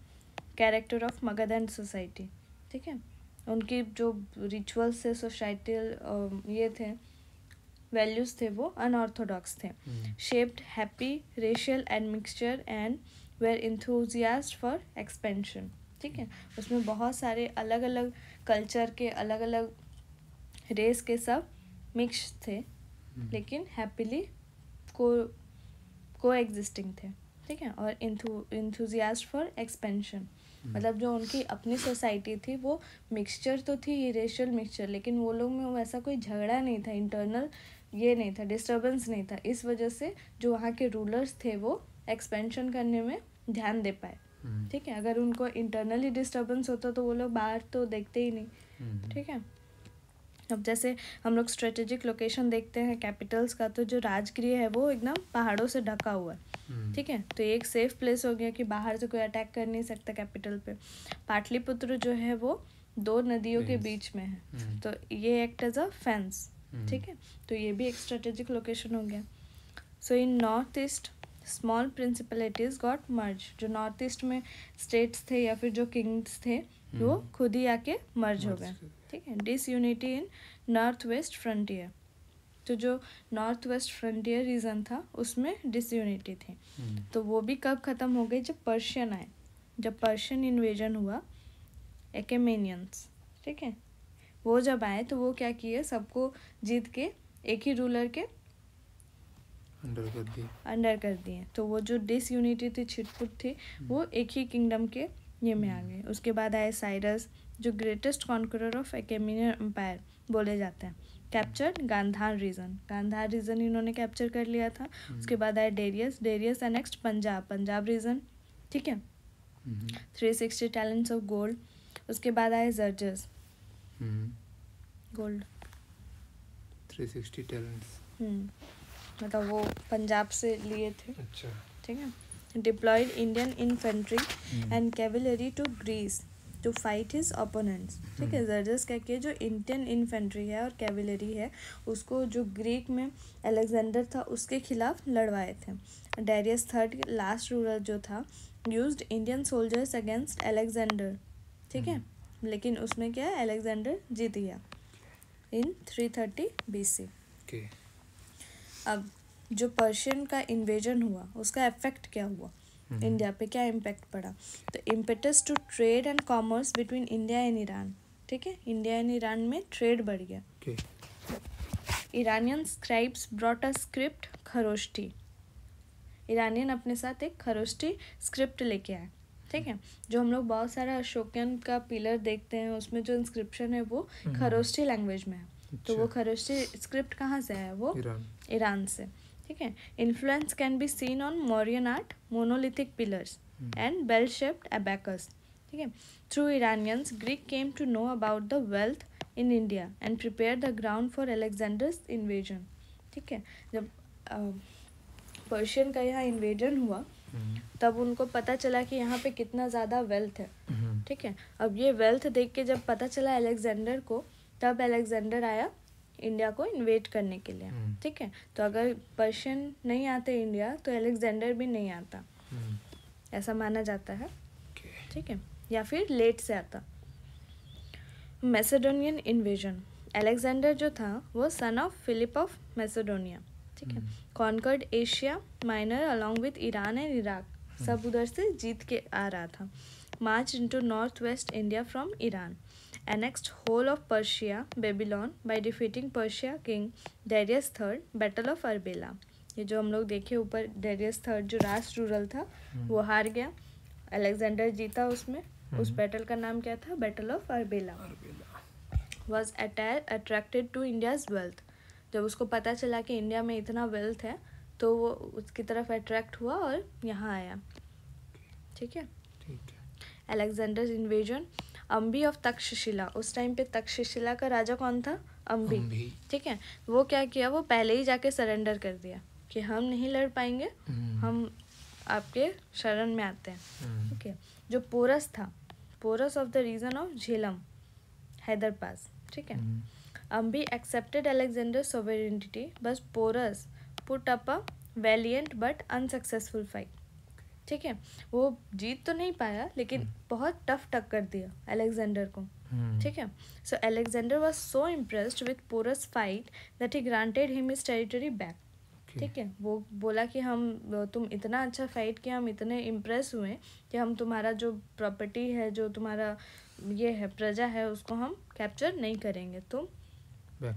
character of Magadh and society, ठीक है। उनकी जो रिचुअल्स थे, सोसाइटल ये थे, वैल्यूज़ थे, वो अनऑर्थोडॉक्स थे। Shaped happy racial admixture and were enthusiast for expansion, ठीक है। उसमें बहुत सारे अलग अलग कल्चर के अलग अलग रेस के सब मिक्स थे, लेकिन हैप्पीली को एग्जिस्टिंग थे, ठीक है। और इंथुजियास्ट फॉर एक्सपेंशन, मतलब जो उनकी अपनी सोसाइटी थी वो मिक्सचर तो थी, ये रेशियल मिक्सचर, लेकिन वो लोग में वैसा कोई झगड़ा नहीं था, इंटरनल ये नहीं था, डिस्टर्बेंस नहीं था। इस वजह से जो वहाँ के रूलर्स थे वो एक्सपेंशन करने में ध्यान दे पाए, ठीक है। अगर उनको इंटरनली डिस्टर्बेंस होता तो वो लोग बाहर तो देखते ही नहीं, ठीक है। अब जैसे हम लोग स्ट्रेटेजिक लोकेशन देखते हैं कैपिटल्स का, तो जो राजगृह है वो एकदम पहाड़ों से ढका हुआ है, ठीक है। तो ये एक सेफ प्लेस हो गया कि बाहर से कोई अटैक कर नहीं सकता कैपिटल पे। पाटलिपुत्र जो है वो 2 नदियों के बीच में है, तो ये एक्ट एज अ फेंस, ठीक है। तो ये भी एक स्ट्रेटेजिक लोकेशन हो गया। सो इन नॉर्थ ईस्ट स्मॉल प्रिंसिपलिटीज गॉट मर्ज, जो नॉर्थ ईस्ट में स्टेट्स थे या फिर जो किंग्स थे वो खुद ही आके मर्ज हो गए, ठीक है। डिसयूनिटी इन नॉर्थ वेस्ट फ्रंटियर, तो जो नॉर्थ वेस्ट फ्रंटियर रीजन था उसमें डिसयूनिटी थी। तो वो भी कब ख़त्म हो गई, जब पर्शियन आए, जब पर्शियन इन्वेजन हुआ, एकेमेनियंस, ठीक है। वो जब आए तो वो क्या किए, सबको जीत के एक ही रूलर के अंडर कर दिए। तो वो जो डिसयूनिटी थी, छिटपुट थी, वो एक ही किंगडम के ये में आ गए। उसके बाद आए साइरस, जो ग्रेटेस्ट कॉन्करर ऑफ एकेमेनियन एम्पायर बोले जाते हैं। कैप्चर्ड गांधार रीजन इन्होंने कैप्चर कर लिया था। उसके बाद आए डेरियस नेक्स्ट पंजाब रीजन, ठीक है। 360 टैलेंट्स ऑफ गोल्ड। उसके बाद आए जर्जस, गोल्ड 360 टैलेंट्स, मतलब वो पंजाब से लिए थे, अच्छा, ठीक है। Deployed Indian infantry and cavalry to Greece to fight his opponents, ठीक है। जर्जस कह के जो इंडियन इन्फेंट्री है और कैवलरी है उसको जो ग्रीक में अलेक्जेंडर था उसके खिलाफ लड़वाए थे। डेरियस थर्ड लास्ट रूलर जो था used Indian soldiers against Alexander, ठीक है। लेकिन उसमें क्या है, अलेक्जेंडर जीत गया इन 330 BC। अब जो पर्शियन का इन्वेजन हुआ उसका इफेक्ट क्या हुआ, इंडिया पे क्या इम्पैक्ट पड़ा। तो impetus to trade and commerce between India and Iran, ठीक है। इंडिया एंड ईरान में ट्रेड बढ़ गया। Iranian scribes brought a script Kharosthi, Iranian अपने साथ एक खरोष्टी स्क्रिप्ट लेके आए, ठीक है। जो हम लोग बहुत सारा अशोकन का पिलर देखते हैं उसमें जो इंस्क्रिप्शन है वो खरोष्टी लैंग्वेज में है। तो वो खरोष्टी स्क्रिप्ट कहाँ से है, वो ईरान से, ठीक है। Influence can be seen on Mauryan art, monolithic pillars and bell shaped abacus, ठीक है। Through Iranians Greek came to know about the wealth in India and prepare the ground for Alexander's invasion, ठीक है। जब पर्शियन का यहाँ इन्वेजन हुआ तब उनको पता चला कि यहाँ पे कितना ज़्यादा वेल्थ है, ठीक है। अब ये वेल्थ देख के जब पता चला अलेक्जेंडर को, तब अलेक्जेंडर आया इंडिया को इन्वेट करने के लिए, ठीक है। तो अगर पर्शियन नहीं आते इंडिया तो अलेक्जेंडर भी नहीं आता, ऐसा माना जाता है, ठीक है। या फिर लेट से आता। Macedonian invasion. अलेक्जेंडर जो था वो son of Philip of Macedonia, ठीक है। Conquered Asia Minor along with Iran and Iraq, सब उधर से जीत के आ रहा था। March into north west India from Iran. Annexed whole of Persia Babylon by defeating Persia king Darius third, battle of Arbela. ये जो हम लोग देखे ऊपर, डेरियस थर्ड जो राष्ट्र रूरल था वो हार गया, अलेक्जेंडर जीता उसमें। उस बैटल का नाम क्या था? Battle of Arbela. Was attracted to India's wealth. जब उसको पता चला कि इंडिया में इतना वेल्थ है तो वो उसकी तरफ अट्रैक्ट हुआ और यहाँ आया, ठीक है। Alexander invasion. Ambhi of Takshashila, उस टाइम पे तक्षशिला का राजा कौन था? अम्बी, ठीक है। वो क्या किया, वो पहले ही जाके सरेंडर कर दिया कि हम नहीं लड़ पाएंगे, हम आपके शरण में आते हैं, ठीक है। जो पोरस था, Porus of the region of Jhelum, Hydaspes, ठीक है। अम्बी एक्सेप्टेड अलेक्जेंडर सोवेरेनिटी, बस Porus put up a valiant but unsuccessful fight, ठीक है। वो जीत तो नहीं पाया लेकिन बहुत टफ टक्कर दिया अलेक्जेंडर को, ठीक है। So Alexander was so impressed with Porus fight that he granted him his territory back, ठीक है। वो बोला कि तुम इतना अच्छा फाइट किया, हम इतने इम्प्रेस हुए कि हम तुम्हारा जो प्रॉपर्टी है, जो तुम्हारा ये है प्रजा है, उसको हम कैप्चर नहीं करेंगे, तो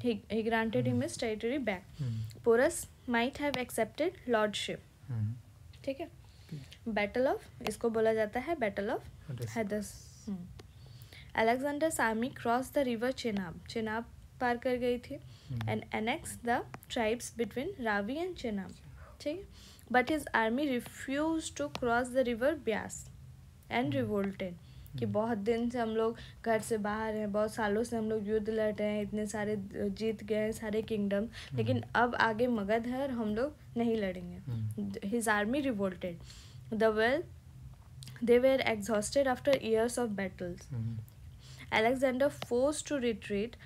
he granted him his territory back. Porus might have accepted lordship, ठीक है। बैटल ऑफ, इसको बोला जाता है battle of Hydaspes. Alexander's army cross the river Chenab, Chenab पार कर गई थी, and annex the tribes between Ravi and Chenab, ठीक है। But his army refuse to cross the river Beas and revolted, कि बहुत दिन से हम लोग घर से बाहर हैं, बहुत सालों से हम लोग युद्ध लड़ रहे हैं, इतने सारे जीत गए हैं सारे किंगडम, लेकिन अब आगे मगध है और हम लोग नहीं लड़ेंगे। His army revolted, they were exhausted after years of battles. Alexander forced to retreat,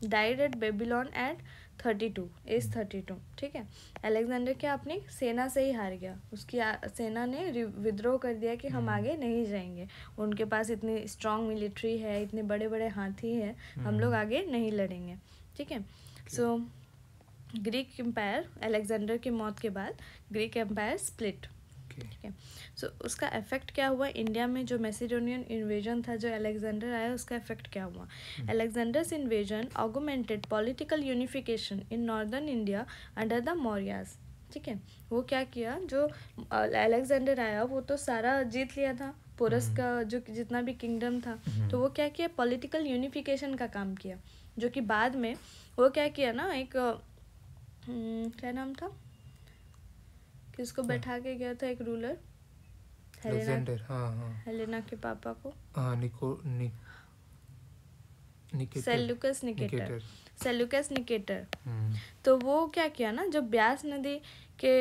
died at Babylon at 32 age 32, ठीक है। अलेक्जेंडर क्या अपनी सेना से ही हार गया, उसकी सेना ने विद्रोह कर दिया कि हम आगे नहीं जाएंगे, उनके पास इतनी स्ट्रांग मिलिट्री है, इतने बड़े बड़े हाथी हैं, हम लोग आगे नहीं लड़ेंगे, ठीक है। सो ग्रीक एम्पायर, अलेक्जेंडर की मौत के बाद ग्रीक एम्पायर स्प्लिट, ठीक है। सो उसका इफेक्ट क्या हुआ इंडिया में? जो मैसेडोनियन इन्वेजन था, जो अलेक्जेंडर आया, उसका इफेक्ट क्या हुआ? Alexander's invasion augmented political unification in northern India under the Mauryas, ठीक है। वो क्या किया, जो अलेक्जेंडर आया वो तो सारा जीत लिया था, पोरस का जो जितना भी किंगडम था, तो वो क्या किया, पॉलिटिकल यूनिफिकेशन का काम किया, जो कि बाद में वो क्या किया ना, एक क्या नाम था, किसको बैठा के गया था, एक रूलर, हेलेना के पापा को, सेल्यूकस निकेटर। तो वो क्या किया ना, जब ब्यास नदी के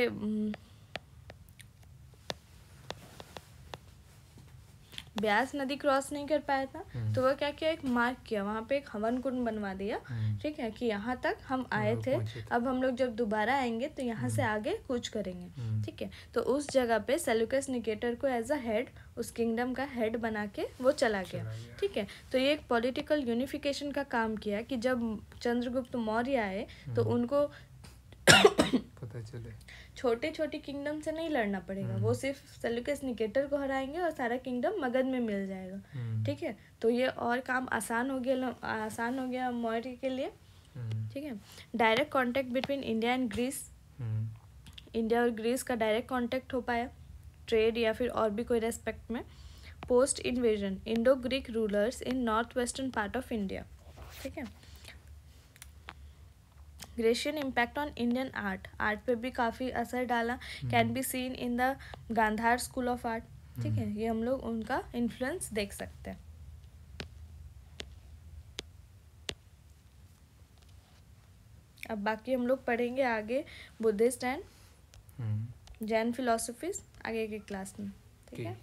ब्यास नदी क्रॉस नहीं कर पाया था, तो वो क्या किया, एक मार्क किया, वहाँ पे एक हवन कुंड बनवा दिया, ठीक है, कि यहाँ तक हम आए थे, अब हम लोग जब दोबारा आएंगे तो यहाँ से आगे कूच करेंगे, ठीक है। तो उस जगह पे सेल्यूकस निकेटर को एज अ हेड, उस किंगडम का हेड बना के वो चला गया, ठीक है। तो ये एक पॉलिटिकल यूनिफिकेशन का काम किया कि जब चंद्रगुप्त मौर्य आए तो उनको पता चले छोटे छोटे किंगडम से नहीं लड़ना पड़ेगा, वो सिर्फ सेल्यूकस निकेटर को हराएंगे और सारा किंगडम मगध में मिल जाएगा, ठीक है। तो ये और काम आसान हो गया मौर्य के लिए, ठीक है। Direct contact between India and Greece, India और ग्रीस का डायरेक्ट कांटेक्ट हो पाया, ट्रेड या फिर और भी कोई रेस्पेक्ट में। Post invasion Indo Greek rulers in north western part of India, ठीक है। Grecian impact on Indian art पे भी काफ़ी असर डाला, can be seen in the Gandhara school of art, ठीक है। ये हम लोग उनका इन्फ्लुएंस देख सकते हैं। अब बाकी हम लोग पढ़ेंगे आगे बुद्धिस्ट एंड जैन फिलोसफीज आगे की क्लास में, ठीक है।